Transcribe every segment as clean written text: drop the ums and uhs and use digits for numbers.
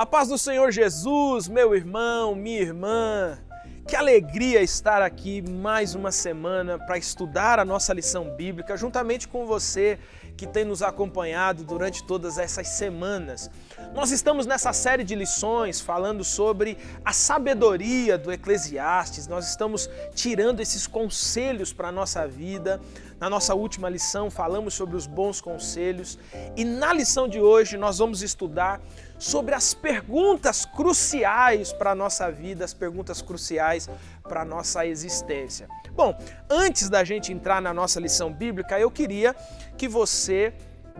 A paz do Senhor Jesus, meu irmão, minha irmã. Que alegria estar aqui mais uma semana para estudar a nossa lição bíblica juntamente com você que tem nos acompanhado durante todas essas semanas. Nós estamos nessa série de lições falando sobre a sabedoria do Eclesiastes. Nós estamos tirando esses conselhos para a nossa vida. Na nossa última lição falamos sobre os bons conselhos e na lição de hoje nós vamos estudar sobre as perguntas cruciais para a nossa vida, as perguntas cruciais para a nossa existência. Bom, antes da gente entrar na nossa lição bíblica, eu queria que você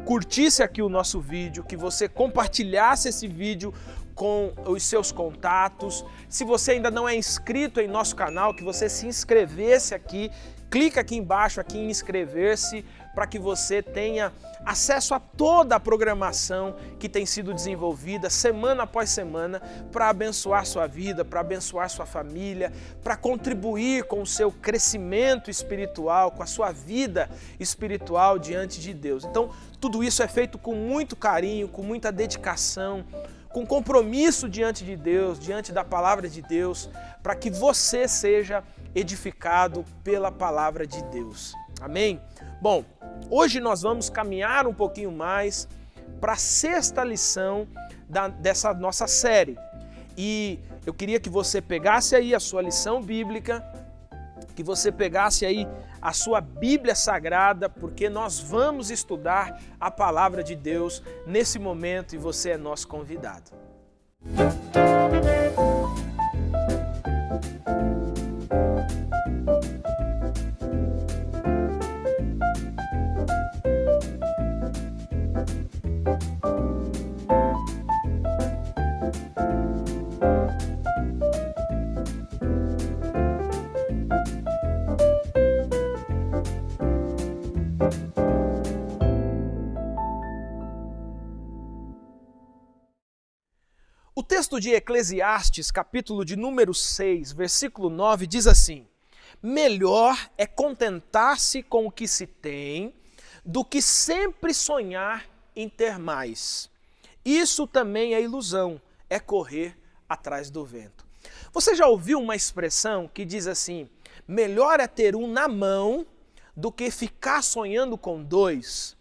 curtisse aqui o nosso vídeo, que você compartilhasse esse vídeo com os seus contatos. Se você ainda não é inscrito em nosso canal, que você se inscrevesse aqui, clica aqui embaixo aqui em inscrever-se para que você tenha acesso a toda a programação que tem sido desenvolvida semana após semana para abençoar sua vida, para abençoar sua família, para contribuir com o seu crescimento espiritual, com a sua vida espiritual diante de Deus. Então, tudo isso é feito com muito carinho, com muita dedicação, com compromisso diante de Deus, diante da palavra de Deus, para que você seja edificado pela palavra de Deus. Amém? Bom, hoje nós vamos caminhar um pouquinho mais para a sexta lição dessa nossa série. E eu queria que você pegasse aí a sua lição bíblica, que você pegasse aí a sua Bíblia Sagrada, porque nós vamos estudar a palavra de Deus nesse momento e você é nosso convidado. O texto de Eclesiastes, capítulo de número 6, versículo 9, diz assim: melhor é contentar-se com o que se tem do que sempre sonhar em ter mais. Isso também é ilusão, é correr atrás do vento. Você já ouviu uma expressão que diz assim: melhor é ter um na mão do que ficar sonhando com dois?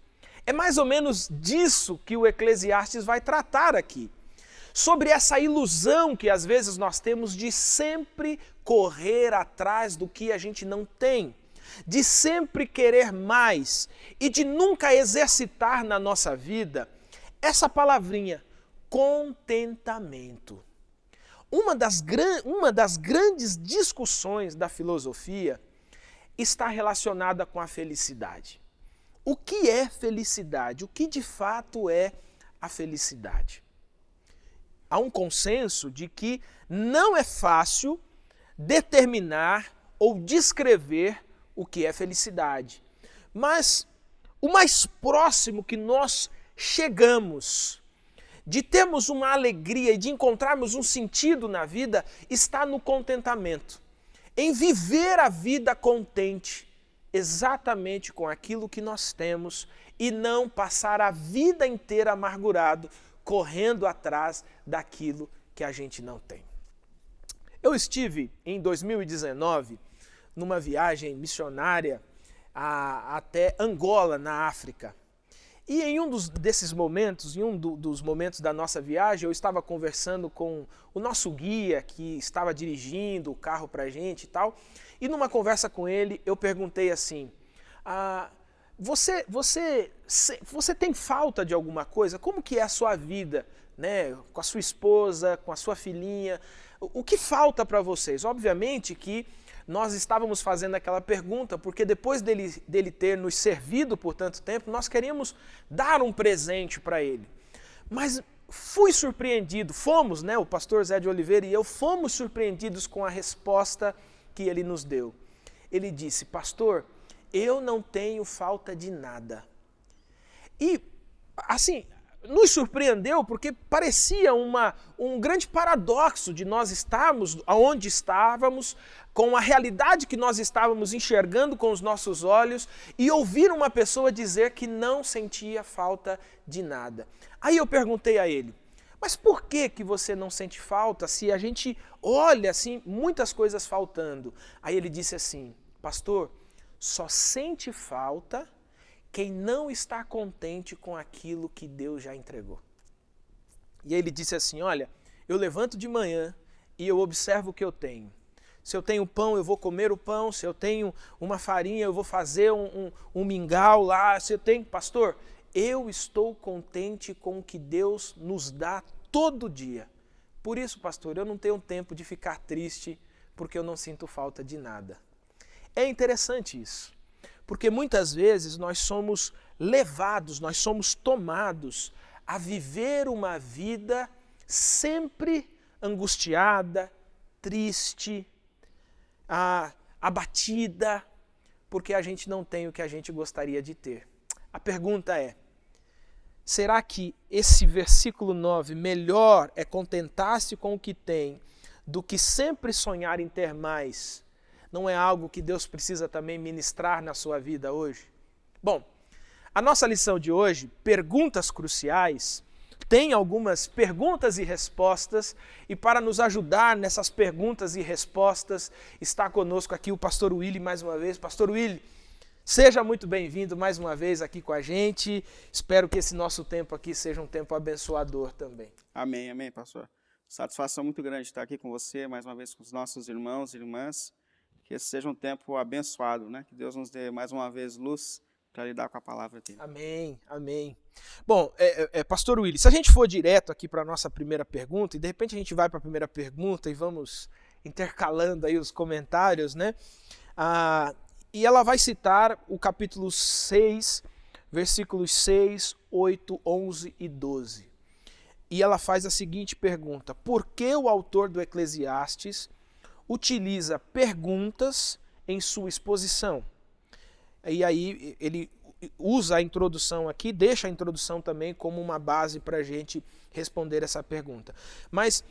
É mais ou menos disso que o Eclesiastes vai tratar aqui. Sobre essa ilusão que às vezes nós temos de sempre correr atrás do que a gente não tem, de sempre querer mais e de nunca exercitar na nossa vida essa palavrinha, contentamento. Uma das grandes discussões da filosofia está relacionada com a felicidade. O que é felicidade? O que de fato é a felicidade? Há um consenso de que não é fácil determinar ou descrever o que é felicidade. Mas o mais próximo que nós chegamos de termos uma alegria e de encontrarmos um sentido na vida está no contentamento. Em viver a vida contente, exatamente com aquilo que nós temos e não passar a vida inteira amargurado, correndo atrás daquilo que a gente não tem. Eu estive em 2019 numa viagem missionária até Angola, na África. E em desses momentos, em um dos momentos da nossa viagem, eu estava conversando com o nosso guia que estava dirigindo o carro para a gente e tal. E numa conversa com ele, eu perguntei assim: Você tem falta de alguma coisa? Como que é a sua vida, né? Com a sua esposa, com a sua filhinha? O que falta para vocês? Obviamente que nós estávamos fazendo aquela pergunta porque depois dele ter nos servido por tanto tempo, nós queríamos dar um presente para ele. Mas fui surpreendido, fomos, né? O pastor Zé de Oliveira e eu fomos surpreendidos com a resposta que ele nos deu. Ele disse: pastor, eu não tenho falta de nada. E, assim, nos surpreendeu porque parecia um grande paradoxo de nós estarmos onde estávamos, com a realidade que nós estávamos enxergando com os nossos olhos e ouvir uma pessoa dizer que não sentia falta de nada. Aí eu perguntei a ele: Mas por que você não sente falta se a gente olha assim muitas coisas faltando? Aí ele disse assim: pastor, só sente falta quem não está contente com aquilo que Deus já entregou. E ele disse assim: olha, eu levanto de manhã e eu observo o que eu tenho. Se eu tenho pão, eu vou comer o pão. Se eu tenho uma farinha, eu vou fazer um mingau lá. Se eu tenho, pastor, eu estou contente com o que Deus nos dá todo dia. Por isso, pastor, eu não tenho tempo de ficar triste porque eu não sinto falta de nada. É interessante isso, porque muitas vezes nós somos levados, nós somos tomados a viver uma vida sempre angustiada, triste, abatida, porque a gente não tem o que a gente gostaria de ter. A pergunta é: será que esse versículo 9, melhor é contentar-se com o que tem do que sempre sonhar em ter mais, não é algo que Deus precisa também ministrar na sua vida hoje? Bom, a nossa lição de hoje, Perguntas Cruciais, tem algumas perguntas e respostas, e para nos ajudar nessas perguntas e respostas, está conosco aqui o pastor Willy mais uma vez. Pastor Willy, seja muito bem-vindo mais uma vez aqui com a gente. Espero que esse nosso tempo aqui seja um tempo abençoador também. Amém, amém, pastor. Satisfação muito grande estar aqui com você, mais uma vez com os nossos irmãos e irmãs. Que esse seja um tempo abençoado, né? Que Deus nos dê mais uma vez luz para lidar com a palavra dele. Amém, amém. Bom, pastor Willy, se a gente for direto aqui para a nossa primeira pergunta, e de repente a gente vai para a primeira pergunta e vamos intercalando aí os comentários, né? E ela vai citar o capítulo 6, versículos 6, 8, 11 e 12. E ela faz a seguinte pergunta: por que o autor do Eclesiastes utiliza perguntas em sua exposição? E aí ele usa a introdução aqui, deixa a introdução também como uma base para a gente responder essa pergunta. Mas,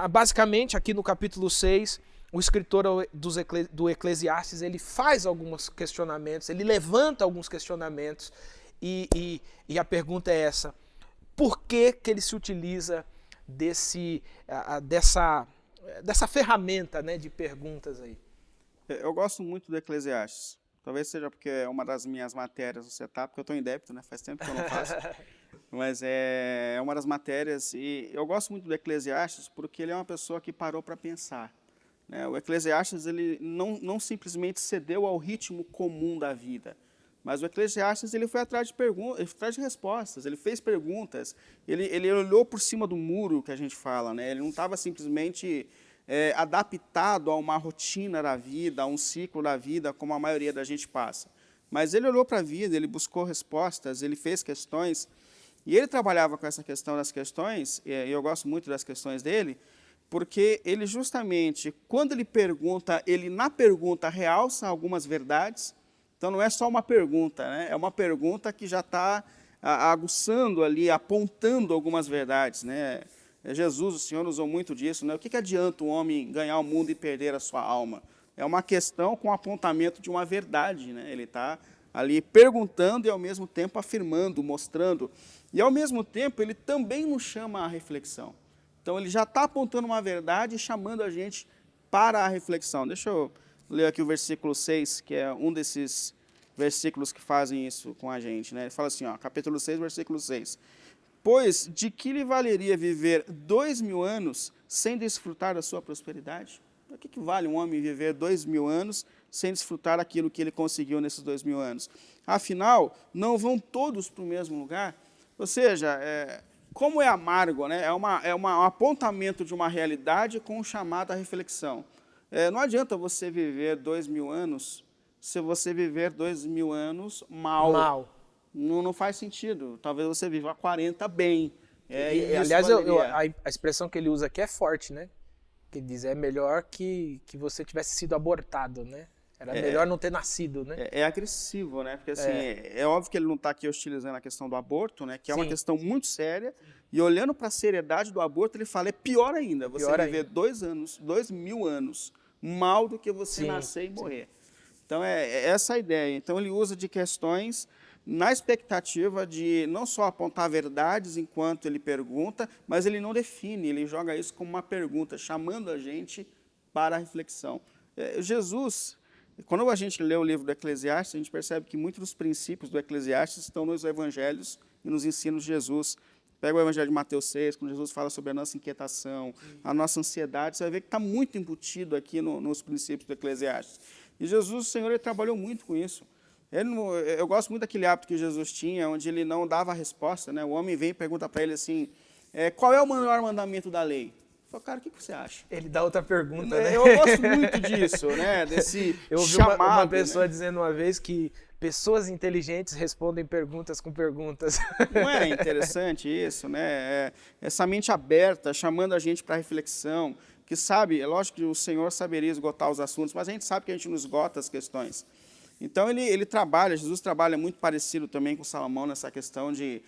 basicamente, aqui no capítulo 6, o escritor do Eclesiastes, ele faz alguns questionamentos, ele levanta alguns questionamentos, e a pergunta é essa: por que ele se utiliza dessa ferramenta, né, de perguntas aí? Eu gosto muito do Eclesiastes. Talvez seja porque é uma das minhas matérias no setup, porque eu estou em débito, né? Faz tempo que eu não faço. Mas é uma das matérias, e eu gosto muito do Eclesiastes porque ele é uma pessoa que parou para pensar. Né? O Eclesiastes, ele não simplesmente cedeu ao ritmo comum da vida, mas o Eclesiastes, ele foi atrás de perguntas, ele foi atrás de respostas, ele fez perguntas, ele olhou por cima do muro, que a gente fala, né? Ele não estava simplesmente adaptado a uma rotina da vida, a um ciclo da vida, como a maioria da gente passa. Mas ele olhou para a vida, ele buscou respostas, ele fez questões, e ele trabalhava com essa questão das questões, e eu gosto muito das questões dele, porque ele justamente, quando ele pergunta, ele na pergunta realça algumas verdades. Então não é só uma pergunta, né? É uma pergunta que já está aguçando ali, apontando algumas verdades, né? Jesus, o Senhor usou muito disso, né? O que adianta o homem ganhar o mundo e perder a sua alma? É uma questão com apontamento de uma verdade, né? Ele está ali perguntando e ao mesmo tempo afirmando, mostrando. E ao mesmo tempo ele também nos chama à reflexão. Então ele já está apontando uma verdade e chamando a gente para a reflexão. Deixa eu ler aqui o versículo 6, que é um desses versículos que fazem isso com a gente, né? Ele fala assim, ó, capítulo 6, versículo 6. Pois de que lhe valeria viver 2000 anos sem desfrutar da sua prosperidade? O que vale um homem viver 2000 anos sem desfrutar aquilo que ele conseguiu nesses 2000 anos? Afinal, não vão todos para o mesmo lugar? Ou seja, como é amargo, né? É um apontamento de uma realidade com um chamado à reflexão. Não adianta você viver 2000 anos se você viver 2000 anos mal. Não faz sentido. Talvez você viva 40 bem. Aliás, a expressão que ele usa aqui é forte, né? Que ele diz, é melhor que você tivesse sido abortado, né? Era melhor não ter nascido, né? É agressivo, né? Porque assim, é óbvio que ele não está aqui hostilizando a questão do aborto, né? Que é uma questão muito séria. E olhando para a seriedade do aborto, ele fala, é pior ainda. Você viver 2000 anos mal do que você nascer e morrer. Então, é essa a ideia. Então, ele usa de questões na expectativa de não só apontar verdades enquanto ele pergunta, mas ele não define, ele joga isso como uma pergunta, chamando a gente para a reflexão. Jesus, quando a gente lê o livro do Eclesiastes, a gente percebe que muitos dos princípios do Eclesiastes estão nos evangelhos e nos ensinos de Jesus. Pega o evangelho de Mateus 6, quando Jesus fala sobre a nossa inquietação, a nossa ansiedade, você vai ver que está muito embutido aqui nos princípios do Eclesiastes. E Jesus, o Senhor, ele trabalhou muito com isso. Eu gosto muito daquele hábito que Jesus tinha, onde ele não dava a resposta, né? O homem vem e pergunta para ele assim, qual é o maior mandamento da lei? Eu falo, cara, o que você acha? Ele dá outra pergunta, né? Eu gosto muito disso, né? Desse Eu ouvi chamado, uma pessoa né? dizendo uma vez que pessoas inteligentes respondem perguntas com perguntas. Não é interessante isso, né? Essa mente aberta, chamando a gente para reflexão, que sabe, é lógico que o Senhor saberia esgotar os assuntos, mas a gente sabe que a gente não esgota as questões. Então, Jesus trabalha muito parecido também com Salomão nessa questão de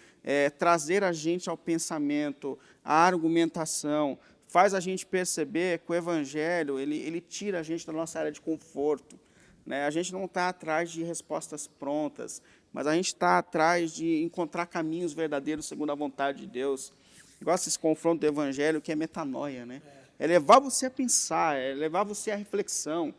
trazer a gente ao pensamento, à argumentação, faz a gente perceber que o Evangelho, ele tira a gente da nossa área de conforto, né? A gente não está atrás de respostas prontas, mas a gente está atrás de encontrar caminhos verdadeiros segundo a vontade de Deus. Eu gosto desse confronto do Evangelho, que é metanoia, né? É levar você a pensar, é levar você à reflexão.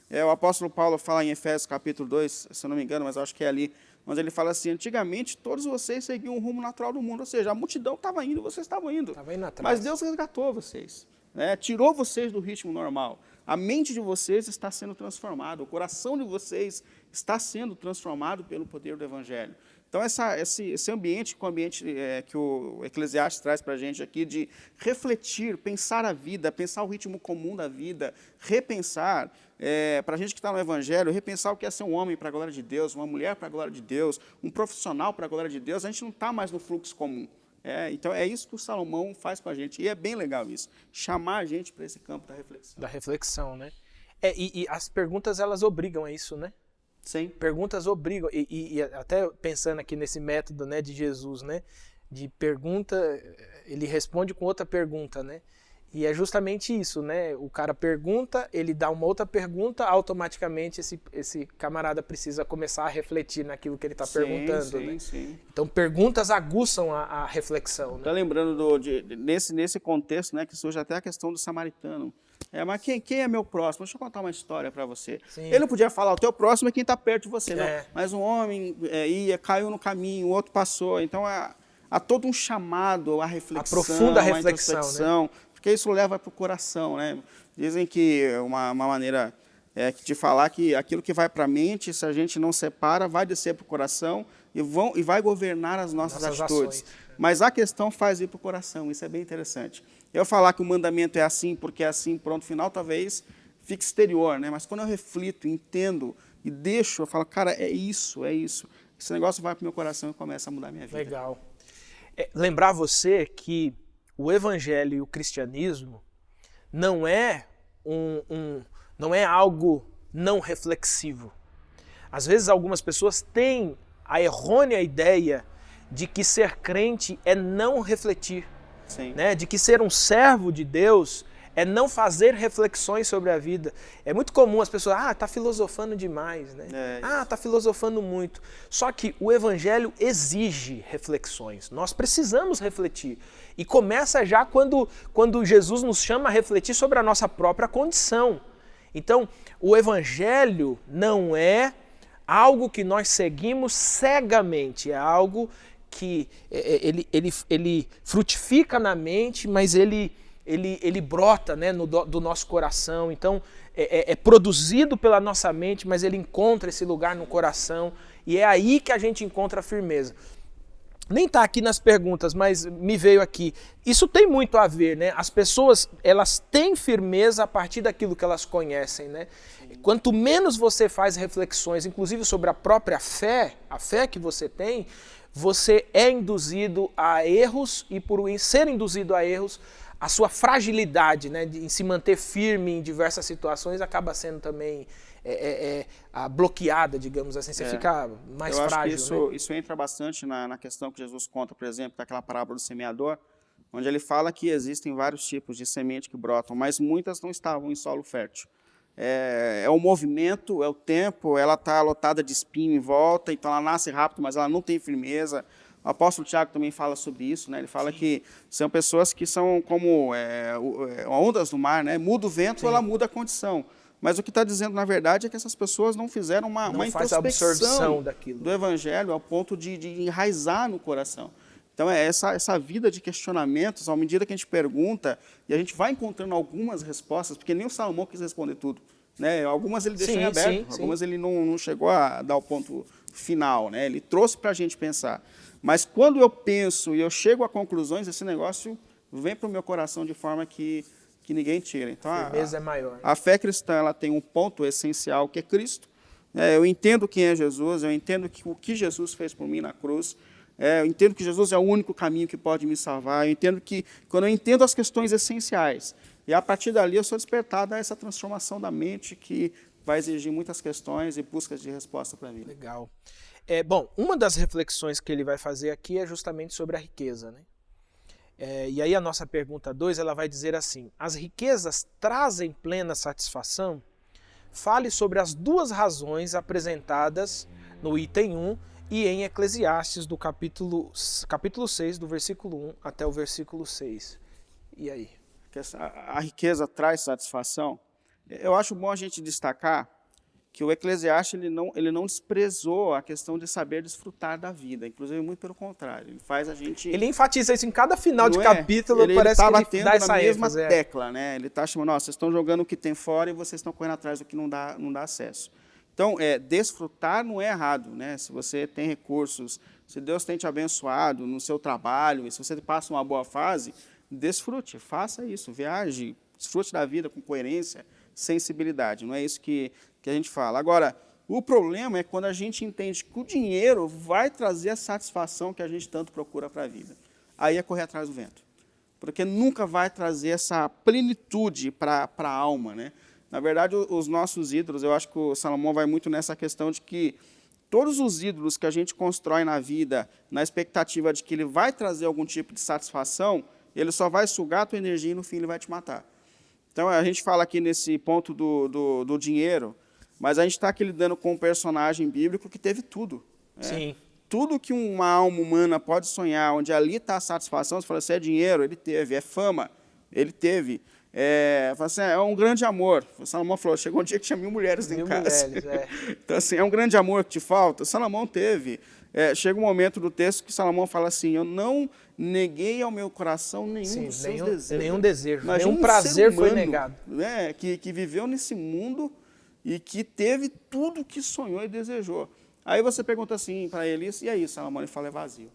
O apóstolo Paulo fala em Efésios capítulo 2, se eu não me engano, mas acho que é ali, onde ele fala assim, antigamente todos vocês seguiam o rumo natural do mundo, ou seja, a multidão estava indo, vocês estavam indo. Estava indo atrás. Mas Deus resgatou vocês, né? Tirou vocês do ritmo normal. A mente de vocês está sendo transformada, o coração de vocês está sendo transformado pelo poder do Evangelho. Então, esse ambiente, que o Eclesiastes traz para a gente aqui, de refletir, pensar a vida, pensar o ritmo comum da vida, repensar, para a gente que está no Evangelho, repensar o que é ser um homem para a glória de Deus, uma mulher para a glória de Deus, um profissional para a glória de Deus, a gente não está mais no fluxo comum. Então, é isso que o Salomão faz com a gente, e é bem legal isso, chamar a gente para esse campo da reflexão. Da reflexão, né? E as perguntas, elas obrigam a isso, né? Sim. Perguntas obrigam, e até pensando aqui nesse método, né, de Jesus, né, de pergunta, ele responde com outra pergunta, né, e é justamente isso, né, o cara pergunta, ele dá uma outra pergunta, automaticamente esse camarada precisa começar a refletir naquilo que ele está perguntando, né? Sim. Então perguntas aguçam a reflexão, né? Estou lembrando nesse contexto, né, que surge até a questão do samaritano. Mas quem é meu próximo? Deixa eu contar uma história para você. Sim. Ele não podia falar, o teu próximo é quem está perto de você. Não. É. Mas um homem caiu no caminho, o outro passou. Então, há todo um chamado à reflexão, Aprofunda a à reflexão, introspecção, né? porque isso leva para o coração, né? Dizem que uma maneira de falar que aquilo que vai para a mente, se a gente não separa, vai descer para o coração e vai governar as nossas atitudes. Ações. Mas a questão faz ir para o coração, isso é bem interessante. Eu falar que o mandamento é assim, porque é assim, pronto, final, talvez fique exterior, né? Mas quando eu reflito, entendo e deixo, eu falo, cara, é isso. Esse negócio vai para o meu coração e começa a mudar a minha vida. Legal. Lembrar você que o Evangelho e o cristianismo não é não é algo não reflexivo. Às vezes algumas pessoas têm a errônea ideia de que ser crente é não refletir. Sim. Né? De que ser um servo de Deus é não fazer reflexões sobre a vida. É muito comum as pessoas, tá filosofando demais, né? Tá filosofando muito. Só que o Evangelho exige reflexões. Nós precisamos refletir. E começa já quando Jesus nos chama a refletir sobre a nossa própria condição. Então, o Evangelho não é algo que nós seguimos cegamente, é algo que ele frutifica na mente, mas ele brota, né, do nosso coração. Então, é produzido pela nossa mente, mas ele encontra esse lugar no coração, e é aí que a gente encontra a firmeza. Nem está aqui nas perguntas, mas me veio aqui. Isso tem muito a ver, né? As pessoas, elas têm firmeza a partir daquilo que elas conhecem, né? Quanto menos você faz reflexões, inclusive sobre a própria fé, a fé que você tem, você é induzido a erros, e por ser induzido a erros, a sua fragilidade, né, em se manter firme em diversas situações acaba sendo também bloqueada, digamos assim, você fica mais frágil. Eu acho que isso entra bastante na questão que Jesus conta, por exemplo, daquela parábola do semeador, onde ele fala que existem vários tipos de semente que brotam, mas muitas não estavam em solo fértil. é o movimento, é o tempo, ela está lotada de espinho em volta, então ela nasce rápido, mas ela não tem firmeza. O apóstolo Tiago também fala sobre isso, né? Ele fala que são pessoas que são como ondas do mar, né? Muda o vento, ela muda a condição. Mas o que está dizendo, na verdade, é que essas pessoas não fizeram uma introspecção do evangelho ao ponto de enraizar no coração. Então, essa vida de questionamentos, à medida que a gente pergunta, e a gente vai encontrando algumas respostas, porque nem o Salomão quis responder tudo, né? Algumas ele deixou em aberto, algumas ele não chegou a dar o ponto final, né? Ele trouxe para a gente pensar. Mas quando eu penso e eu chego a conclusões, esse negócio vem para o meu coração de forma que ninguém tira. Então, a firmeza é maior. A fé cristã ela tem um ponto essencial, que é Cristo. Eu entendo quem é Jesus, eu entendo o que Jesus fez por mim na cruz, eu entendo que Jesus é o único caminho que pode me salvar, eu entendo que, quando eu entendo as questões essenciais, e a partir dali eu sou despertado a essa transformação da mente que vai exigir muitas questões e buscas de resposta para mim. Legal. Bom, uma das reflexões que ele vai fazer aqui é justamente sobre a riqueza, né? E aí a nossa pergunta 2, ela vai dizer assim: as riquezas trazem plena satisfação? Fale sobre as duas razões apresentadas no item 1 e em Eclesiastes, do capítulo 6, do versículo 1 até o versículo 6. E aí? A riqueza traz satisfação? Eu acho bom a gente destacar que o Eclesiastes ele não desprezou a questão de saber desfrutar da vida, inclusive muito pelo contrário, ele faz a gente... Ele enfatiza isso em cada final de capítulo, parece que ele dá essa mesma tecla, né? Ele está chamando, vocês estão jogando o que tem fora e vocês estão correndo atrás do que não dá acesso. Então, desfrutar não é errado, né? Se você tem recursos, se Deus tem te abençoado no seu trabalho, e se você passa uma boa fase, desfrute, faça isso, viaje, desfrute da vida com coerência, sensibilidade, não é isso que a gente fala. Agora, o problema é quando a gente entende que o dinheiro vai trazer a satisfação que a gente tanto procura para a vida. Aí é correr atrás do vento. Porque nunca vai trazer essa plenitude para a alma, né? Na verdade, os nossos ídolos, eu acho que o Salomão vai muito nessa questão de que todos os ídolos que a gente constrói na vida, na expectativa de que ele vai trazer algum tipo de satisfação, ele só vai sugar a tua energia e no fim ele vai te matar. Então, a gente fala aqui nesse ponto do dinheiro, mas a gente está aqui lidando com um personagem bíblico que teve tudo. Sim. Tudo que uma alma humana pode sonhar, onde ali está a satisfação, você fala assim, é dinheiro, ele teve, é fama, ele teve. É um grande amor. O Salomão falou, chegou um dia que tinha 1000 mulheres em casa. Então, assim, é um grande amor que te falta. Salomão teve. Chega um momento do texto que Salomão fala assim, eu não neguei ao meu coração nenhum dos seus desejos. Nenhum desejo, nenhum prazer foi negado. Que viveu nesse mundo e que teve tudo que sonhou e desejou. Aí você pergunta assim para ele, e aí, Salomão? Ele fala, é vazio.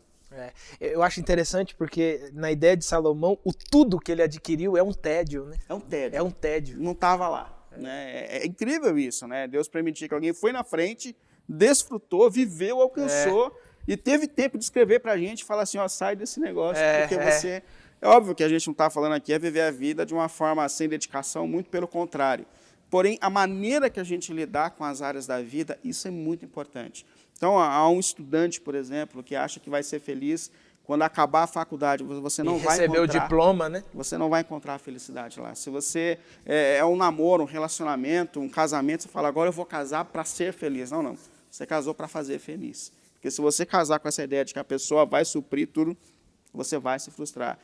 Eu acho interessante porque na ideia de Salomão, o tudo que ele adquiriu é um tédio, né? É um tédio. Não estava lá. Né? É incrível isso, né? Deus permitiu que alguém foi na frente, desfrutou, viveu, alcançou e teve tempo de escrever para a gente e falar assim, ó, sai desse negócio, porque você... É óbvio que a gente não está falando aqui viver a vida de uma forma sem dedicação, muito pelo contrário. Porém, a maneira que a gente lidar com as áreas da vida, isso é muito importante. Então, há um estudante, por exemplo, que acha que vai ser feliz quando acabar a faculdade. Você não vai receber o diploma, né? Você não vai encontrar a felicidade lá. Se você é um namoro, um relacionamento, um casamento, você fala, agora eu vou casar para ser feliz. Não. Você casou para fazer feliz. Porque se você casar com essa ideia de que a pessoa vai suprir tudo, você vai se frustrar.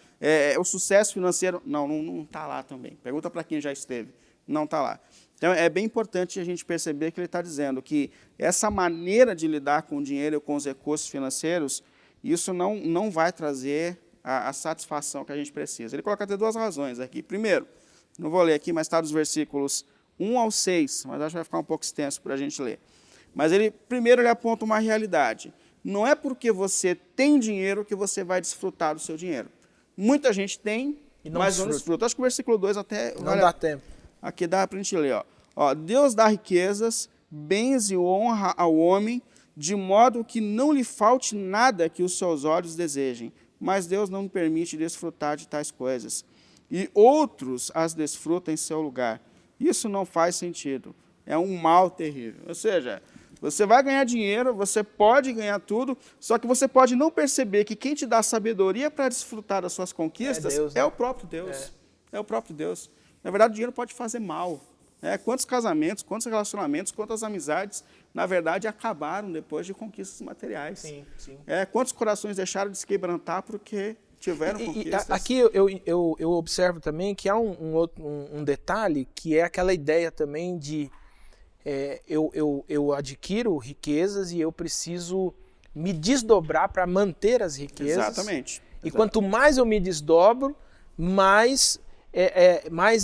O sucesso financeiro, não está lá também. Pergunta para quem já esteve. Não está lá. Então, é bem importante a gente perceber que ele está dizendo que essa maneira de lidar com o dinheiro e com os recursos financeiros, isso não vai trazer a satisfação que a gente precisa. Ele coloca até duas razões aqui. Primeiro, não vou ler aqui, mas está dos versículos 1 ao 6, mas acho que vai ficar um pouco extenso para a gente ler. Mas primeiro ele aponta uma realidade. Não é porque você tem dinheiro que você vai desfrutar do seu dinheiro. Muita gente tem, mas não desfruta. Acho que o versículo 2 até... Não dá tempo. Aqui dá para a gente ler. Deus dá riquezas, bens e honra ao homem, de modo que não lhe falte nada que os seus olhos desejem. Mas Deus não permite desfrutar de tais coisas. E outros as desfrutam em seu lugar. Isso não faz sentido. É um mal terrível. Ou seja, você vai ganhar dinheiro, você pode ganhar tudo, só que você pode não perceber que quem te dá sabedoria para desfrutar das suas conquistas Deus, né? é o próprio Deus. É o próprio Deus. Na verdade, o dinheiro pode fazer mal. Quantos casamentos, quantos relacionamentos, quantas amizades, na verdade, acabaram depois de conquistas materiais. Sim, sim. Quantos corações deixaram de se quebrantar porque tiveram conquistas. Aqui eu observo também que há um detalhe que é aquela ideia também de eu adquiro riquezas e eu preciso me desdobrar para manter as riquezas. Exatamente. E quanto mais eu me desdobro, mais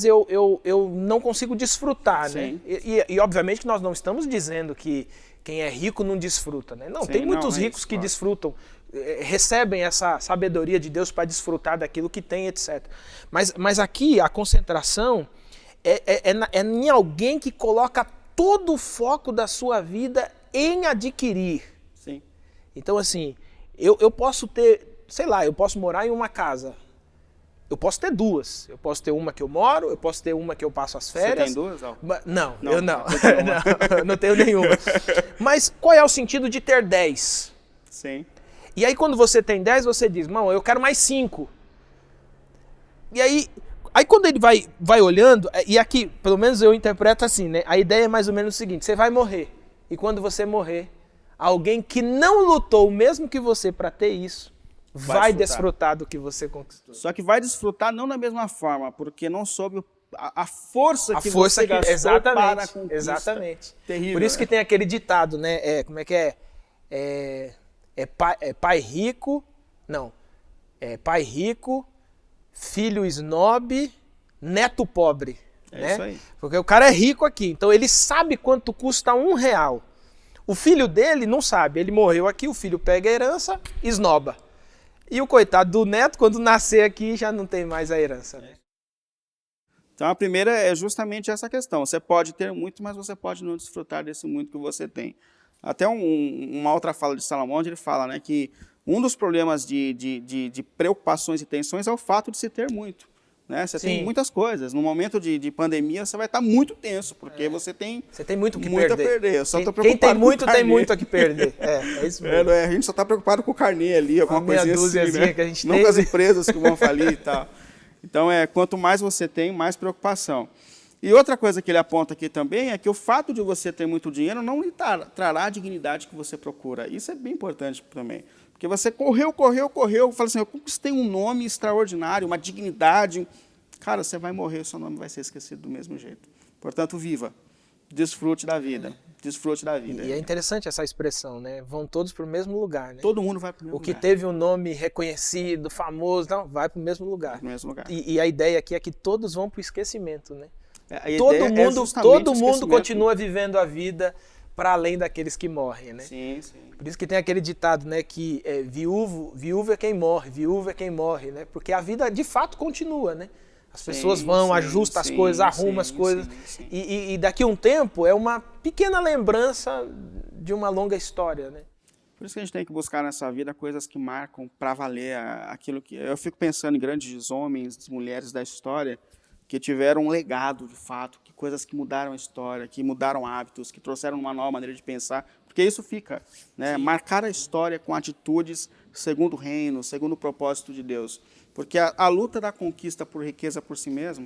eu não consigo desfrutar, né? E obviamente que nós não estamos dizendo que quem é rico não desfruta, né? Não, tem muitos ricos que desfrutam, recebem essa sabedoria de Deus para desfrutar daquilo que tem, etc. Mas aqui a concentração é em alguém que coloca todo o foco da sua vida em adquirir. Sim. Então, assim, eu posso ter, sei lá, eu posso morar em uma casa. Eu posso ter duas. Eu posso ter uma que eu moro, eu posso ter uma que eu passo as férias. Você tem duas? Não, eu não. Eu não tenho nenhuma. Mas qual é o sentido de ter 10? Sim. E aí quando você tem 10, você diz, não, eu quero mais 5. E aí quando ele vai olhando, e aqui, pelo menos eu interpreto assim, né? A ideia é mais ou menos o seguinte, você vai morrer. E quando você morrer, alguém que não lutou o mesmo que você para ter isso, vai desfrutar do que você conquistou. Só que vai desfrutar não da mesma forma, porque não soube a força que você gastou para a conquista. Exatamente. Terrível, por isso que tem aquele ditado, né? Como é que é? Pai rico... Não. Pai rico, filho snob, neto pobre. Né? Isso aí. Porque o cara é rico aqui, então ele sabe quanto custa R$1. O filho dele não sabe. Ele morreu aqui, o filho pega a herança, esnoba. E o coitado do neto, quando nascer aqui, já não tem mais a herança. Né? Então a primeira é justamente essa questão. Você pode ter muito, mas você pode não desfrutar desse muito que você tem. Até uma outra fala de Salomão, onde ele fala, né, que um dos problemas de preocupações e tensões é o fato de se ter muito. Né? Você tem muitas coisas. No momento de pandemia, você vai estar muito tenso, porque você tem muito a perder. Eu só tô Quem tem muito, tem muito a que perder. É isso mesmo. A gente só está preocupado com o carnê ali, alguma coisinha assim, né? Que a gente não tem. Com as empresas que vão falir e tal. Então, quanto mais você tem, mais preocupação. E outra coisa que ele aponta aqui também é que o fato de você ter muito dinheiro não lhe trará a dignidade que você procura. Isso é bem importante também. Porque você correu, fala assim, eu conquistei um nome extraordinário, uma dignidade. Cara, você vai morrer, seu nome vai ser esquecido do mesmo jeito. Portanto, viva. Desfrute da vida. Desfrute da vida. E é interessante essa expressão, né? Vão todos para o mesmo lugar, né? Todo mundo vai para o mesmo lugar. O que teve um nome reconhecido, famoso, não, vai para o mesmo lugar. No mesmo lugar. E a ideia aqui é que todos vão para o esquecimento, né? Todo mundo continua vivendo a vida para além daqueles que morrem, né? Sim, sim. Por isso que tem aquele ditado, né, que viúva é quem morre, né? Porque a vida de fato continua, né? As pessoas vão, ajustam as coisas, arrumam as coisas. Sim. E daqui a um tempo é uma pequena lembrança de uma longa história, né? Por isso que a gente tem que buscar nessa vida coisas que marcam para valer aquilo que... Eu fico pensando em grandes homens, mulheres da história que tiveram um legado, de fato, que coisas que mudaram a história, que mudaram hábitos, que trouxeram uma nova maneira de pensar, porque isso fica, né? Marcar a história com atitudes segundo o reino, segundo o propósito de Deus. Porque a luta da conquista por riqueza por si mesmo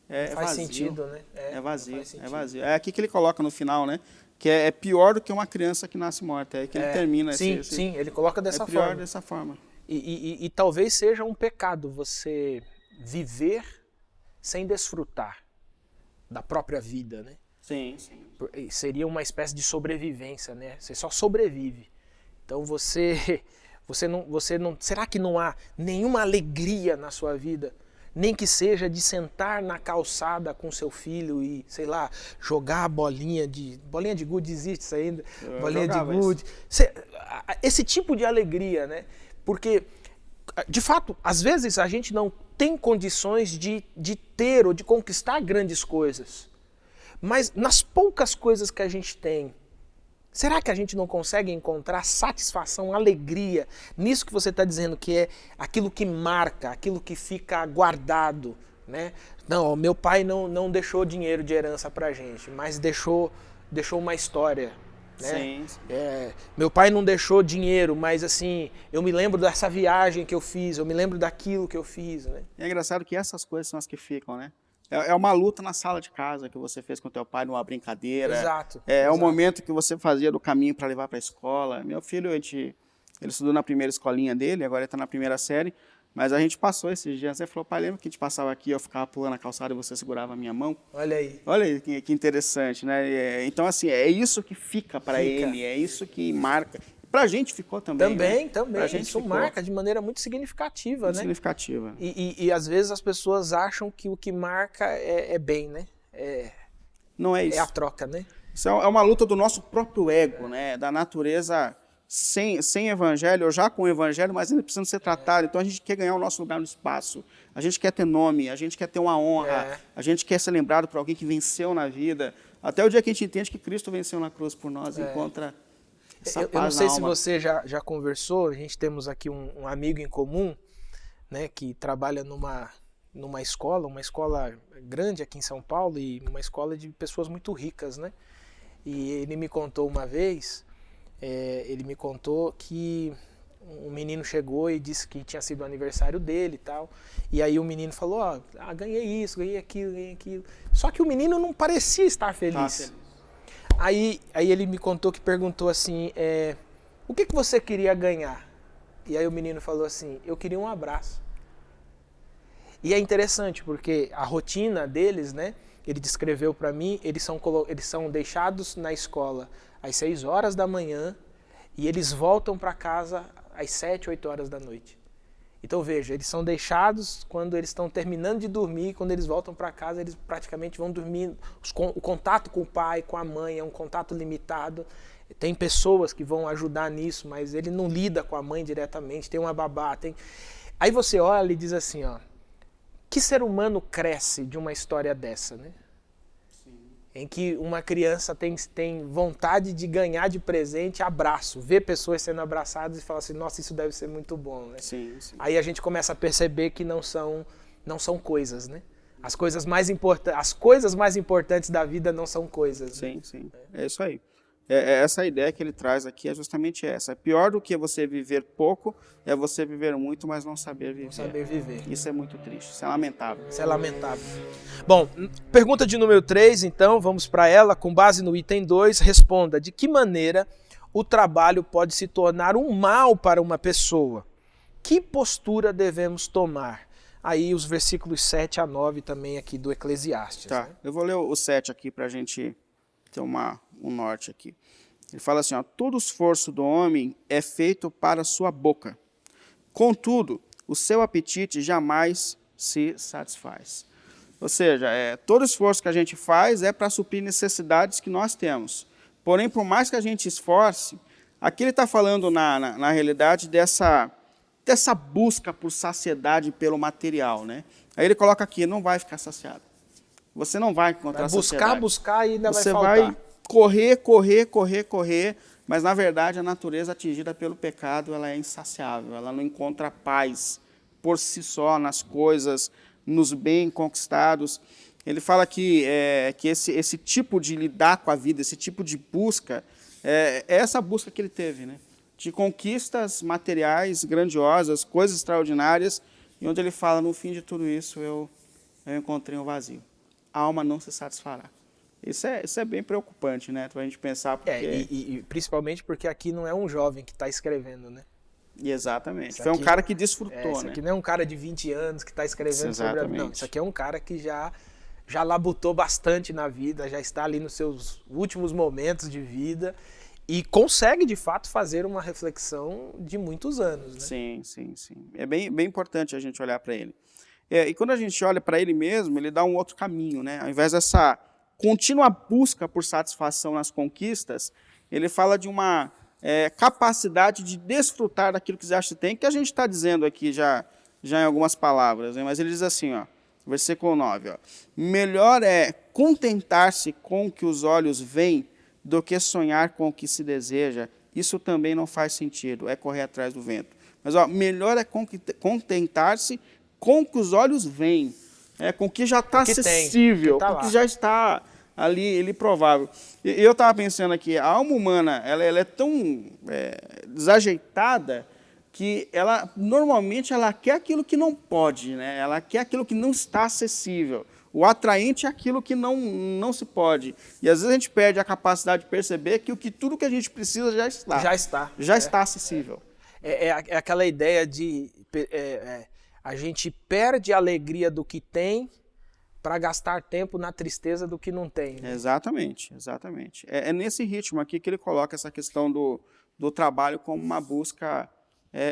faz vazio. Sentido, né? É vazio. É aqui que ele coloca no final, né? Que é pior do que uma criança que nasce morta. É que ele termina. Sim, ele coloca dessa forma. É pior dessa forma. E talvez seja um pecado você viver sem desfrutar da própria vida, né? Sim. Seria uma espécie de sobrevivência, né? Você só sobrevive. Então você não, será que não há nenhuma alegria na sua vida? Nem que seja de sentar na calçada com seu filho e, sei lá, jogar bolinha de gude, existe isso ainda? Bolinha de gude. Esse tipo de alegria, né? Porque, de fato, às vezes a gente não tem condições de ter ou de conquistar grandes coisas. Mas nas poucas coisas que a gente tem, será que a gente não consegue encontrar satisfação, alegria nisso que você está dizendo, que é aquilo que marca, aquilo que fica guardado, né? Não, meu pai não deixou dinheiro de herança pra gente, mas deixou uma história. Né? Sim. Meu pai não deixou dinheiro, mas assim, eu me lembro dessa viagem que eu fiz, eu me lembro daquilo que eu fiz. Né? É engraçado que essas coisas são as que ficam, né? É uma luta na sala de casa que você fez com teu pai numa brincadeira. Exato. É o exato. momento que você fazia do caminho para levar para a escola. Meu filho, ele estudou na primeira escolinha dele, agora ele está na primeira série. Mas a gente passou esses dias. Você falou, pai, lembra que a gente passava aqui, eu ficava pulando a calçada e você segurava a minha mão? Olha aí. Olha aí que interessante, né? Então, assim, é isso que fica para ele, é isso que marca. Para a gente ficou também. Também, né? também. Pra gente Isso ficou marca de maneira muito significativa, né? significativa. E às vezes as pessoas acham que o que marca é bem, né? Não é isso. É a troca, né? Isso é uma luta do nosso próprio ego, né? Da natureza sem evangelho, ou já com o evangelho, mas ainda precisando ser tratado. Então a gente quer ganhar o nosso lugar no espaço, a gente quer ter nome, a gente quer ter uma honra, a gente quer ser lembrado por alguém que venceu na vida. Até o dia que a gente entende que Cristo venceu na cruz por nós, encontra essa paz Eu não sei na se alma. você já conversou, a gente temos aqui um amigo em comum, né, que trabalha numa escola, uma escola grande aqui em São Paulo e uma escola de pessoas muito ricas, né? E ele me contou uma vez, ele me contou que um menino chegou e disse que tinha sido o aniversário dele e tal. E aí o menino falou, ganhei isso, ganhei aquilo, ganhei aquilo. Só que o menino não parecia estar feliz. Aí ele me contou que perguntou assim, o que você queria ganhar? E aí o menino falou assim, eu queria um abraço. E é interessante porque a rotina deles, né? Ele descreveu para mim, eles são deixados na escola às 6 horas da manhã e eles voltam para casa às 7, 8 horas da noite. Então veja, eles são deixados quando eles estão terminando de dormir, quando eles voltam para casa eles praticamente vão dormir. O contato com o pai, com a mãe é um contato limitado. Tem pessoas que vão ajudar nisso, mas ele não lida com a mãe diretamente, tem uma babá. Aí você olha e diz assim, que ser humano cresce de uma história dessa, né? Em que uma criança tem vontade de ganhar de presente abraço, ver pessoas sendo abraçadas e falar assim, nossa, isso deve ser muito bom, né? Sim. Aí a gente começa a perceber que não são coisas, né? As coisas mais importantes da vida não são coisas. Sim, né? sim. É isso aí. Essa ideia que ele traz aqui é justamente essa. Pior do que você viver pouco é você viver muito, mas não saber viver. Não saber viver. Isso é muito triste, isso é lamentável. Isso é lamentável. Bom, pergunta de número 3, então, vamos para ela. Com base no item 2, responda: de que maneira o trabalho pode se tornar um mal para uma pessoa? Que postura devemos tomar? Aí os versículos 7 a 9 também aqui do Eclesiastes. Tá, né? eu vou ler o 7 aqui para a gente ter um norte aqui. Ele fala assim, todo esforço do homem é feito para sua boca. Contudo, o seu apetite jamais se satisfaz. Ou seja, todo esforço que a gente faz é para suprir necessidades que nós temos. Porém, por mais que a gente esforce, aqui ele está falando na realidade dessa busca por saciedade pelo material, né? Aí ele coloca aqui, não vai ficar saciado. Você não vai encontrar saciedade. Buscar e ainda Você vai faltar. Vai correr, mas na verdade a natureza atingida pelo pecado, ela é insaciável, ela não encontra paz por si só nas coisas, nos bens conquistados. Ele fala que esse tipo de lidar com a vida, esse tipo de busca, é essa busca que ele teve, né? De conquistas materiais grandiosas, coisas extraordinárias, e onde ele fala, no fim de tudo isso, eu encontrei um vazio. A alma não se satisfará. Isso é bem preocupante, né? Para a gente pensar. Porque... E principalmente porque aqui não é um jovem que está escrevendo, né? Exatamente. Isso Foi um aqui- cara que desfrutou, Isso né? aqui não é um cara de 20 anos que está escrevendo sobre a... Não, Exatamente. isso aqui é um cara que já labutou bastante na vida, já está ali nos seus últimos momentos de vida e consegue, de fato, fazer uma reflexão de muitos anos, né? Sim. É bem importante a gente olhar para ele. E quando a gente olha para ele mesmo, ele dá um outro caminho, né? Ao invés dessa contínua busca por satisfação nas conquistas, ele fala de uma capacidade de desfrutar daquilo que já se tem, que a gente está dizendo aqui já em algumas palavras, né? Mas ele diz assim, versículo 9, melhor é contentar-se com o que os olhos veem do que sonhar com o que se deseja. Isso também não faz sentido, é correr atrás do vento. Mas melhor é contentar-se com o que os olhos veem, com o que já está acessível, com o que já está ali provável. E eu estava pensando aqui, a alma humana ela é tão desajeitada que ela normalmente ela quer aquilo que não pode, né? Ela quer aquilo que não está acessível. O atraente é aquilo que não se pode. E às vezes a gente perde a capacidade de perceber que tudo que a gente precisa já está. Já está acessível. É aquela ideia de a gente perde a alegria do que tem para gastar tempo na tristeza do que não tem. Né? Exatamente. É nesse ritmo aqui que ele coloca essa questão do trabalho como uma busca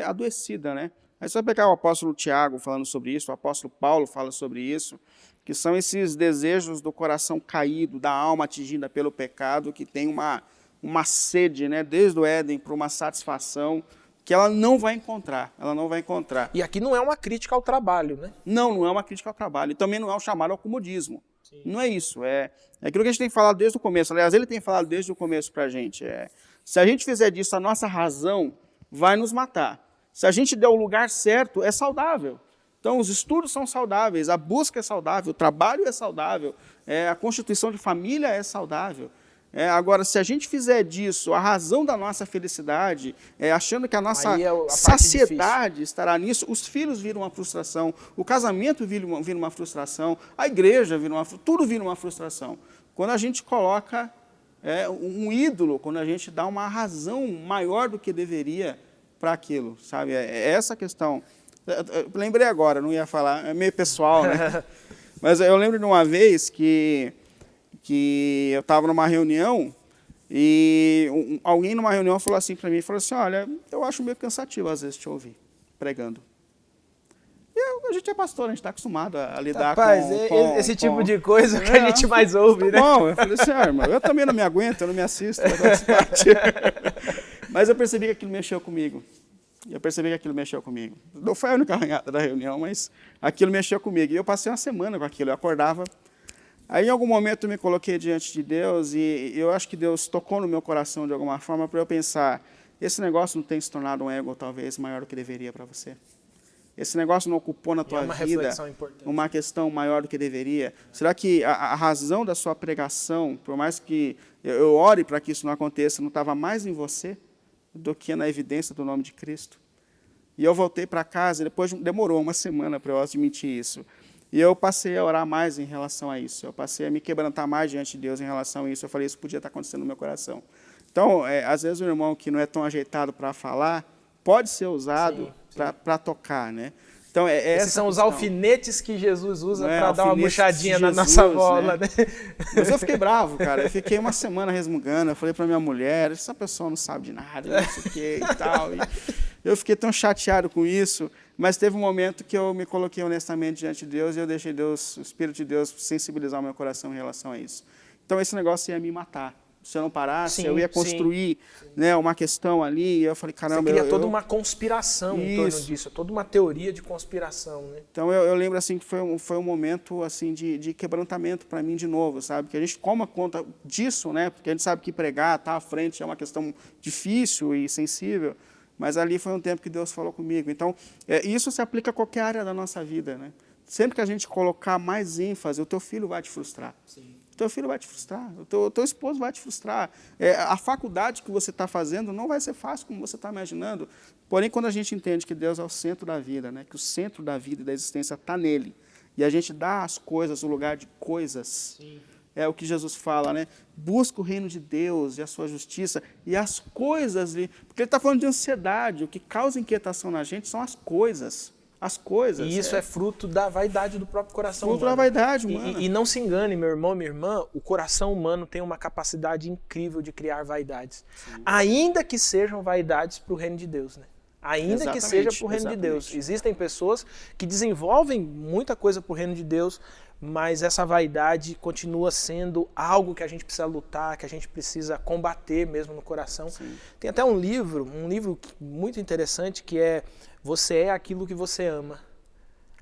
adoecida, né? Aí você vai pegar o apóstolo Tiago falando sobre isso, o apóstolo Paulo fala sobre isso, que são esses desejos do coração caído, da alma atingida pelo pecado, que tem uma sede, né, desde o Éden, para uma satisfação que ela não vai encontrar. E aqui não é uma crítica ao trabalho, né? Não é uma crítica ao trabalho. E também não é um chamado ao comodismo. Sim. Não é isso. É aquilo que a gente tem falado desde o começo. Aliás, ele tem falado desde o começo para a gente. Se a gente fizer disso a nossa razão, vai nos matar. Se a gente der o lugar certo, é saudável. Então, os estudos são saudáveis, a busca é saudável, o trabalho é saudável, a constituição de família é saudável. Agora, se a gente fizer disso a razão da nossa felicidade, achando que a nossa saciedade estará nisso, os filhos viram uma frustração, o casamento vira uma frustração, a igreja tudo vira uma frustração. Quando a gente coloca um ídolo, quando a gente dá uma razão maior do que deveria para aquilo, sabe? É essa a questão. Eu lembrei agora, não ia falar, é meio pessoal, né? Mas eu lembro de uma vez que eu estava numa reunião e alguém numa reunião falou assim para mim, olha, eu acho meio cansativo às vezes te ouvir pregando. E a gente é pastor, a gente está acostumado a lidar com esse tipo de coisa que a gente mais ouve, né? Bom, eu falei assim, irmão, eu também não me aguento, eu não me assisto. Mas eu percebi que aquilo mexeu comigo. Não foi a única arranhada da reunião, mas aquilo mexeu comigo. E eu passei uma semana com aquilo, eu acordava. Aí, em algum momento, eu me coloquei diante de Deus e eu acho que Deus tocou no meu coração de alguma forma para eu pensar, esse negócio não tem se tornado um ego talvez maior do que deveria para você? Esse negócio não ocupou na tua vida uma questão maior do que deveria? Será que a razão da sua pregação, por mais que eu ore para que isso não aconteça, não estava mais em você do que na evidência do nome de Cristo? E eu voltei para casa, e depois demorou uma semana para eu admitir isso. E eu passei a orar mais em relação a isso. Eu passei a me quebrantar mais diante de Deus em relação a isso. Eu falei, isso podia estar acontecendo no meu coração. Então, às vezes o irmão que não é tão ajeitado para falar, pode ser usado para tocar, né? Então, esses são os alfinetes que Jesus usa para dar uma buchadinha na nossa bola, né? Mas eu fiquei bravo, cara. Eu fiquei uma semana resmungando. Eu falei para minha mulher, essa pessoa não sabe de nada, não sei o quê e tal. E eu fiquei tão chateado com isso. Mas teve um momento que eu me coloquei honestamente diante de Deus e eu deixei o Espírito de Deus sensibilizar o meu coração em relação a isso. Então, esse negócio ia me matar. Se eu não parasse, eu ia construir né, uma questão ali, e eu falei, caramba... Você cria toda uma conspiração em torno disso, toda uma teoria de conspiração, né? Então eu lembro assim, que foi um momento assim, de quebrantamento para mim de novo, sabe? Que a gente toma conta disso, né? Porque a gente sabe que pregar, estar à frente é uma questão difícil e sensível, mas ali foi um tempo que Deus falou comigo. Então, isso se aplica a qualquer área da nossa vida, né? Sempre que a gente colocar mais ênfase, o teu filho vai te frustrar. Sim. O teu filho vai te frustrar, o teu esposo vai te frustrar. A faculdade que você está fazendo não vai ser fácil como você está imaginando. Porém, quando a gente entende que Deus é o centro da vida, né, que o centro da vida e da existência está nele, e a gente dá às coisas o lugar de coisas, sim, é o que Jesus fala, né? Busca o reino de Deus e a sua justiça, e as coisas, porque ele está falando de ansiedade, o que causa inquietação na gente são as coisas. As coisas. E isso é fruto da vaidade do próprio coração humano. Fruto da vaidade humana. E não se engane, meu irmão, minha irmã, o coração humano tem uma capacidade incrível de criar vaidades. Sim. Ainda que sejam vaidades para o reino de Deus, né? Ainda que seja para o reino de Deus. Existem pessoas que desenvolvem muita coisa para o reino de Deus, mas essa vaidade continua sendo algo que a gente precisa lutar, que a gente precisa combater mesmo no coração. Sim. Tem até um livro muito interessante que é Você é aquilo que você ama.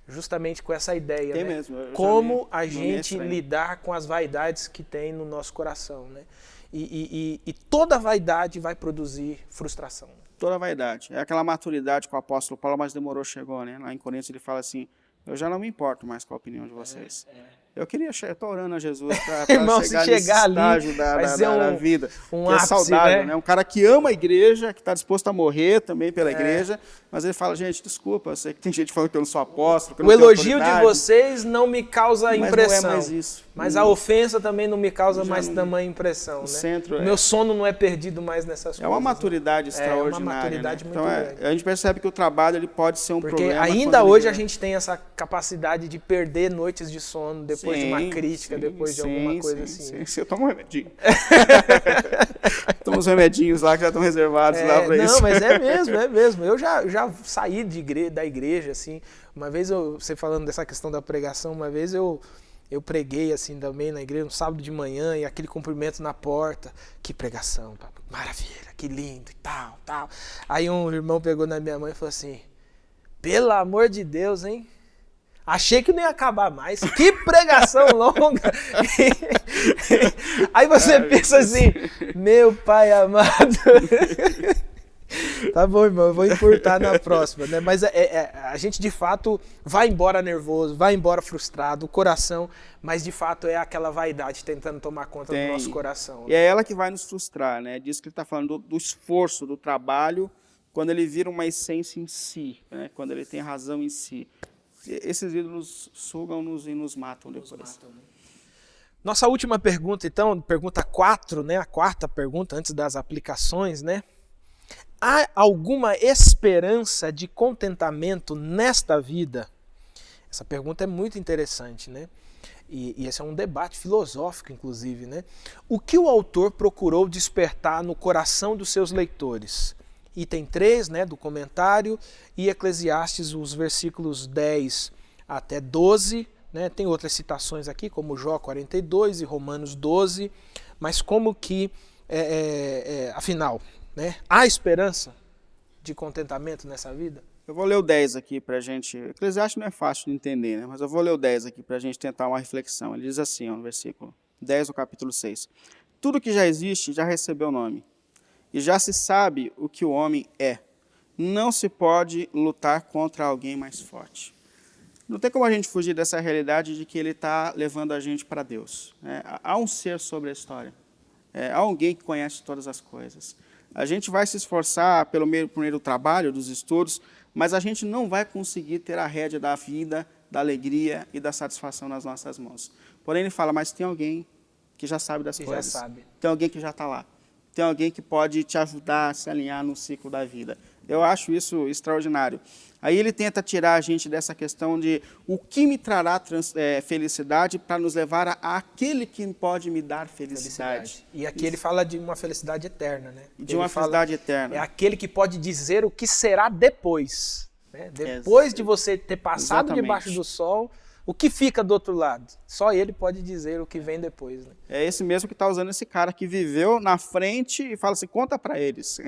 Justamente com essa ideia, tem né? Mesmo. Como a gente lidar com as vaidades que tem no nosso coração, né? E toda vaidade vai produzir frustração. Toda vaidade. É aquela maturidade que o apóstolo Paulo, mas demorou, chegou, né? Lá em Coríntios ele fala assim, eu já não me importo mais com a opinião de vocês. Eu tô orando a Jesus para Irmão, chegar se nesse chegar ali, estágio vai ser da vida, um que é ápice, saudável, né? Um cara que ama a igreja, que está disposto a morrer também pela É. igreja, mas ele fala, gente, desculpa, eu sei que tem gente falando que eu não sou apóstolo, que eu O não tenho elogio de autoridade, vocês não me causa mas impressão. não é mais isso. Mas a ofensa também não me causa Já mais não- tamanha impressão, o né? centro O meu sono não é perdido mais nessas coisas. É uma maturidade né? extraordinária. É uma maturidade né? muito Então, grande. a gente percebe que o trabalho ele pode ser um Porque problema. ainda quando ele hoje a vira- gente tem essa capacidade de perder noites de sono depois de uma Sim, crítica, sim, depois de sim, alguma coisa sim, assim. Sim, sim. Eu tomo um remedinho. Tomo uns remedinhos lá que já estão reservados lá para isso. Não, mas é mesmo, é mesmo. Eu já saí da igreja, assim. Uma vez, você falando dessa questão da pregação, uma vez eu preguei assim também na igreja, no sábado de manhã, e aquele cumprimento na porta. Que pregação, papai. Maravilha, que lindo e tal, tal. Aí um irmão pegou na minha mão e falou assim, pelo amor de Deus, hein? Achei que não ia acabar mais. Que pregação longa! Aí você pensa assim, meu pai amado. Tá bom, irmão, eu vou encurtar na próxima, né? Mas a gente de fato vai embora nervoso, vai embora frustrado, o coração, mas de fato é aquela vaidade tentando tomar conta do nosso coração. E é ela que vai nos frustrar, né? Disso que ele está falando do esforço, do trabalho, quando ele vira uma essência em si, né? Quando ele tem razão em si. Esses ídolos sugam-nos e nos matam depois. Nossa última pergunta, então, pergunta 4, né? A quarta pergunta, antes das aplicações, né? Há alguma esperança de contentamento nesta vida? Essa pergunta é muito interessante, né? E esse é um debate filosófico, inclusive, né? O que o autor procurou despertar no coração dos seus leitores? Item 3, né, do comentário, e Eclesiastes, os versículos 10 até 12, né? Tem outras citações aqui, como Jó 42 e Romanos 12, mas como que, afinal, né, há esperança de contentamento nessa vida? Eu vou ler o 10 aqui para a gente. Eclesiastes não é fácil de entender, né? Mas eu vou ler o 10 aqui para a gente tentar uma reflexão. Ele diz assim, ó, no versículo 10 do capítulo 6. Tudo que já existe já recebeu nome, e já se sabe o que o homem é. Não se pode lutar contra alguém mais forte. Não tem como a gente fugir dessa realidade de que ele está levando a gente para Deus. Né? Há um ser sobre a história. Há alguém que conhece todas as coisas. A gente vai se esforçar pelo primeiro trabalho, dos estudos, mas a gente não vai conseguir ter a rédea da vida, da alegria e da satisfação nas nossas mãos. Porém, ele fala, mas tem alguém que já sabe das coisas. Já sabe. Tem alguém que já está lá. Tem alguém que pode te ajudar a se alinhar no ciclo da vida. Eu acho isso extraordinário. Aí ele tenta tirar a gente dessa questão de o que me trará felicidade para nos levar àquele que pode me dar felicidade. E aqui ele fala de uma felicidade eterna, né? De uma felicidade eterna. É aquele que pode dizer o que será depois. Né? Depois de você ter passado Exatamente. debaixo do sol, o que fica do outro lado? Só ele pode dizer o que vem depois. Né? É esse mesmo que está usando esse cara que viveu na frente e fala assim, conta para eles.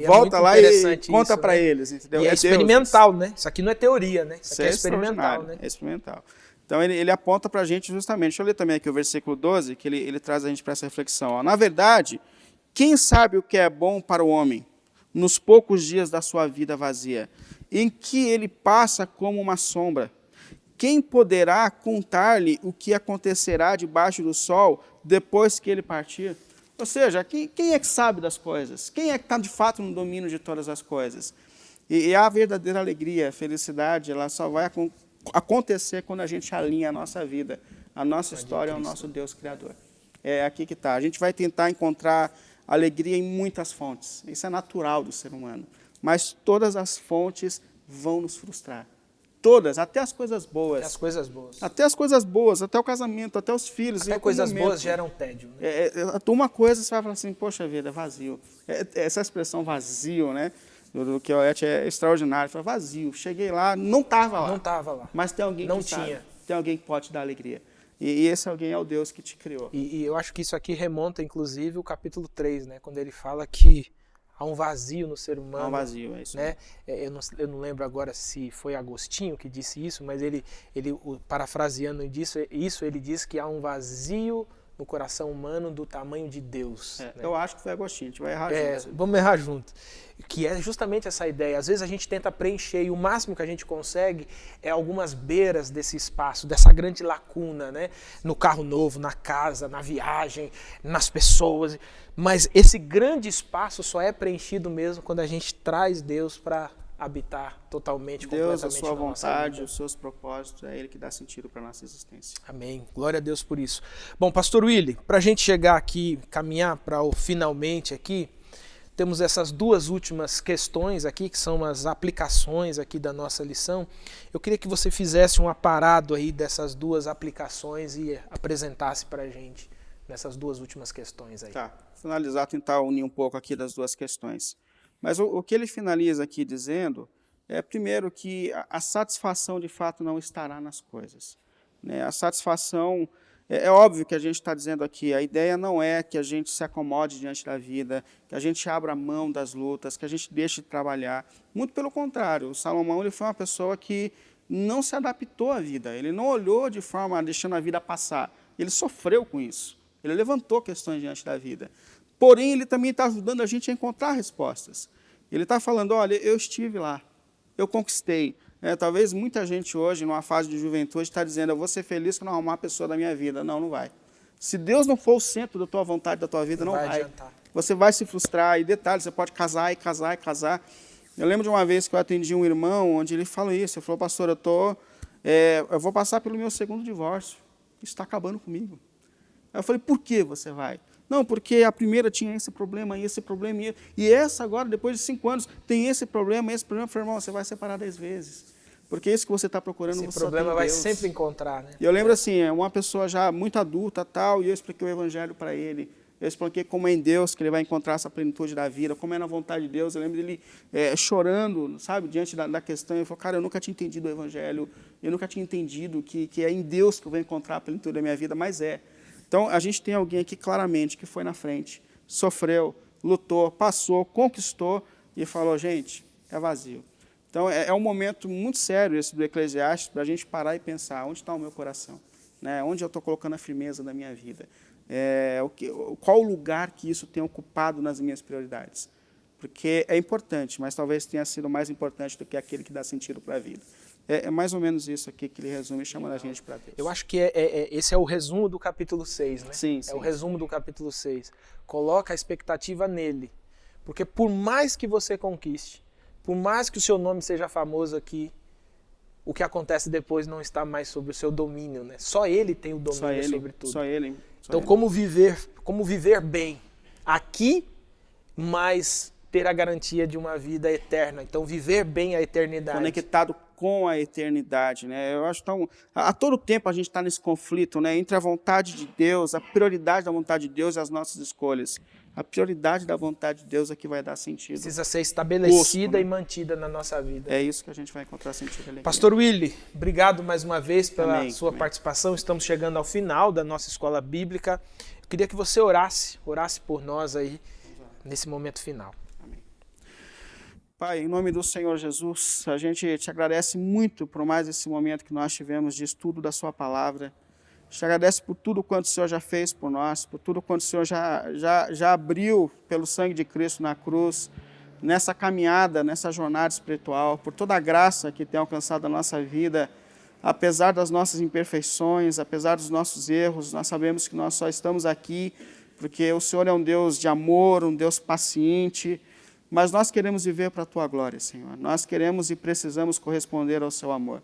Volta lá e conta para eles. Entendeu? E é experimental, né? Isso aqui não é teoria, né? Isso aqui é experimental, né? É experimental. Então ele aponta para a gente justamente, deixa eu ler também aqui o versículo 12, que ele traz a gente para essa reflexão. Ó. Na verdade, quem sabe o que é bom para o homem nos poucos dias da sua vida vazia, em que ele passa como uma sombra? Quem poderá contar-lhe o que acontecerá debaixo do sol depois que ele partir? Ou seja, quem é que sabe das coisas? Quem é que está de fato no domínio de todas as coisas? E a verdadeira alegria, a felicidade, ela só vai acontecer quando a gente alinha a nossa vida, a nossa história ao nosso Deus Criador. É aqui que está. A gente vai tentar encontrar alegria em muitas fontes. Isso é natural do ser humano. Mas todas as fontes vão nos frustrar. Todas, até as coisas boas. Até as coisas boas. Até as coisas boas, até o casamento, até os filhos. Até coisas boas geram tédio. Né? Uma coisa você vai falar assim, poxa vida, é vazio. Essa expressão vazio, né? Do que é extraordinário. Fala, vazio. Cheguei lá, não estava lá. Não estava lá. Mas tem alguém que sabe. Tem alguém que pode te dar alegria. E esse alguém é o Deus que te criou. E eu acho que isso aqui remonta, inclusive, o capítulo 3, né? Quando ele fala que há um vazio no ser humano. Há um vazio, é isso. Né? Eu não lembro agora se foi Agostinho que disse isso, mas ele parafraseando isso, ele diz que há um vazio no coração humano do tamanho de Deus. Né? Eu acho que foi Agostinho, a gente vai errar junto. Vamos errar junto. Que é justamente essa ideia. Às vezes a gente tenta preencher e o máximo que a gente consegue é algumas beiras desse espaço, dessa grande lacuna, né? No carro novo, na casa, na viagem, nas pessoas. Mas esse grande espaço só é preenchido mesmo quando a gente traz Deus para habitar totalmente, Deus, completamente a sua na nossa vontade, vida. os seus propósitos, é Ele que dá sentido para a nossa existência. Amém. Glória a Deus por isso. Bom, Pastor Willy, para a gente chegar aqui, caminhar para o finalmente aqui, temos essas duas últimas questões aqui, que são as aplicações aqui da nossa lição. Eu queria que você fizesse um aparado aí dessas duas aplicações e apresentasse para a gente nessas duas últimas questões aí. Tá, finalizar, tentar unir um pouco aqui das duas questões. Mas o que ele finaliza aqui dizendo é, primeiro, que a satisfação de fato não estará nas coisas. Né? A satisfação, é óbvio que a gente está dizendo aqui, a ideia não é que a gente se acomode diante da vida, que a gente abra mão das lutas, que a gente deixe de trabalhar. Muito pelo contrário, o Salomão ele foi uma pessoa que não se adaptou à vida, ele não olhou de forma deixando a vida passar, ele sofreu com isso, ele levantou questões diante da vida. Porém, ele também está ajudando a gente a encontrar respostas. Ele está falando, olha, eu estive lá, eu conquistei. Talvez muita gente hoje, numa fase de juventude, está dizendo, eu vou ser feliz quando eu arrumar a pessoa da minha vida. Não, não vai. Se Deus não for o centro da tua vontade, da tua vida, não vai. Você vai se frustrar. E detalhe, você pode casar e casar e casar. Eu lembro de uma vez que eu atendi um irmão, onde ele falou isso. Ele falou, pastor, eu vou passar pelo meu segundo divórcio. Isso está acabando comigo. Aí eu falei, por que você vai? Não, porque a primeira tinha esse problema, e essa agora, depois de 5 anos, tem esse problema. Falei, irmão, você vai separar 10 vezes. Porque isso que você está procurando, esse você problema tem vai Deus. Sempre encontrar, né? E eu lembro assim, uma pessoa já muito adulta, tal, e eu expliquei o evangelho para ele. Eu expliquei como é em Deus que ele vai encontrar essa plenitude da vida, como é na vontade de Deus. Eu lembro dele chorando, sabe, diante da questão. Ele falou, cara, eu nunca tinha entendido o evangelho, eu nunca tinha entendido que é em Deus que eu vou encontrar a plenitude da minha vida, mas é. Então, a gente tem alguém aqui claramente que foi na frente, sofreu, lutou, passou, conquistou e falou, gente, é vazio. Então, é um momento muito sério esse do Eclesiastes para a gente parar e pensar, onde está o meu coração? Né? Onde eu estou colocando a firmeza da minha vida? Qual o lugar que isso tem ocupado nas minhas prioridades? Porque é importante, mas talvez tenha sido mais importante do que aquele que dá sentido para a vida. É mais ou menos isso aqui que ele resume, chamando a gente para Deus. Eu acho que esse é o resumo do capítulo 6, né? Sim, o resumo do capítulo 6. Coloca a expectativa nele. Porque por mais que você conquiste, por mais que o seu nome seja famoso aqui, o que acontece depois não está mais sob o seu domínio, né? Só ele tem o domínio sobre tudo. Só ele. Então, como viver bem aqui, mas ter a garantia de uma vida eterna. Então, viver bem a eternidade. Conectado com a eternidade, né? Eu acho que a todo tempo a gente está nesse conflito, né? Entre a vontade de Deus, a prioridade da vontade de Deus e as nossas escolhas. A prioridade da vontade de Deus é que vai dar sentido. Precisa ser estabelecida e mantida na nossa vida. É isso que a gente vai encontrar sentido ali. Pastor Willy, obrigado mais uma vez pela sua participação. Estamos chegando ao final da nossa escola bíblica. Eu queria que você orasse por nós aí nesse momento final. Pai, em nome do Senhor Jesus, a gente te agradece muito por mais esse momento que nós tivemos de estudo da sua palavra. Te agradece por tudo quanto o Senhor já fez por nós, por tudo quanto o Senhor já abriu pelo sangue de Cristo na cruz, nessa caminhada, nessa jornada espiritual, por toda a graça que tem alcançado a nossa vida, apesar das nossas imperfeições, apesar dos nossos erros, nós sabemos que nós só estamos aqui porque o Senhor é um Deus de amor, um Deus paciente, mas nós queremos viver para a Tua glória, Senhor. Nós queremos e precisamos corresponder ao Seu amor.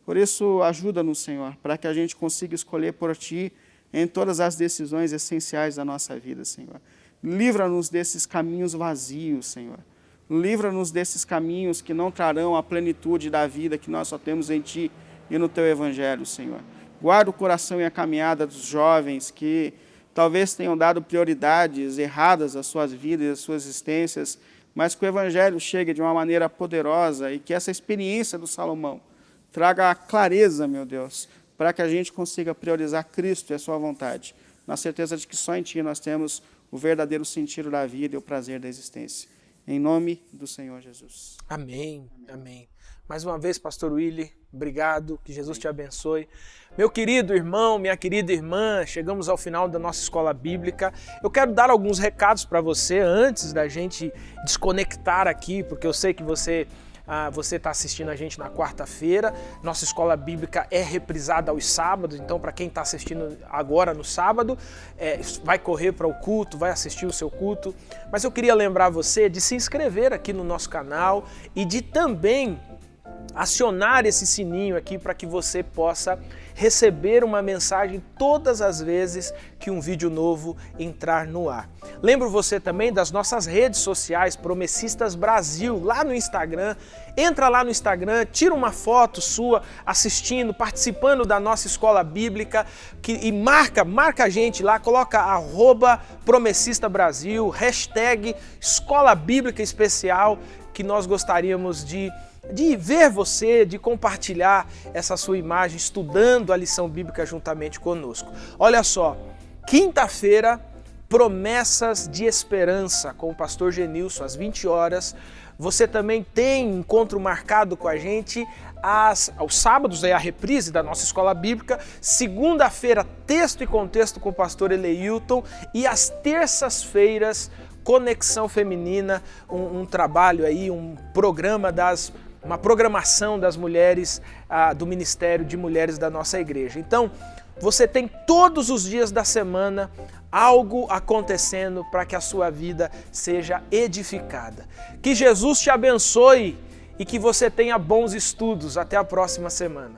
Por isso, ajuda-nos, Senhor, para que a gente consiga escolher por Ti em todas as decisões essenciais da nossa vida, Senhor. Livra-nos desses caminhos vazios, Senhor. Livra-nos desses caminhos que não trarão a plenitude da vida que nós só temos em Ti e no Teu Evangelho, Senhor. Guarda o coração e a caminhada dos jovens que talvez tenham dado prioridades erradas às suas vidas e às suas existências, mas que o Evangelho chegue de uma maneira poderosa e que essa experiência do Salomão traga a clareza, meu Deus, para que a gente consiga priorizar Cristo e a sua vontade, na certeza de que só em Ti nós temos o verdadeiro sentido da vida e o prazer da existência. Em nome do Senhor Jesus. Amém, amém. Mais uma vez, pastor Willy, obrigado, que Jesus te abençoe. Meu querido irmão, minha querida irmã, chegamos ao final da nossa escola bíblica. Eu quero dar alguns recados para você antes da gente desconectar aqui, porque eu sei que você está assistindo a gente na quarta-feira. Nossa escola bíblica é reprisada aos sábados, então para quem está assistindo agora no sábado, vai correr para o culto, vai assistir o seu culto. Mas eu queria lembrar você de se inscrever aqui no nosso canal e de também acionar esse sininho aqui para que você possa receber uma mensagem todas as vezes que um vídeo novo entrar no ar. Lembro você também das nossas redes sociais, Promessistas Brasil, lá no Instagram. Entra lá no Instagram, tira uma foto sua assistindo, participando da nossa escola bíblica e marca a gente lá, coloca @Promessista Brasil, #Escola Bíblica Especial, que nós gostaríamos de ver você, de compartilhar essa sua imagem, estudando a lição bíblica juntamente conosco. Olha só, quinta-feira, Promessas de Esperança, com o pastor Genilson, às 20 horas. Você também tem encontro marcado com a gente aos sábados, é a reprise da nossa escola bíblica. Segunda-feira, Texto e Contexto com o pastor Eleilton. E às terças-feiras, Conexão Feminina, um trabalho aí, uma programação das mulheres, do Ministério de Mulheres da nossa igreja. Então, você tem todos os dias da semana algo acontecendo para que a sua vida seja edificada. Que Jesus te abençoe e que você tenha bons estudos. Até a próxima semana.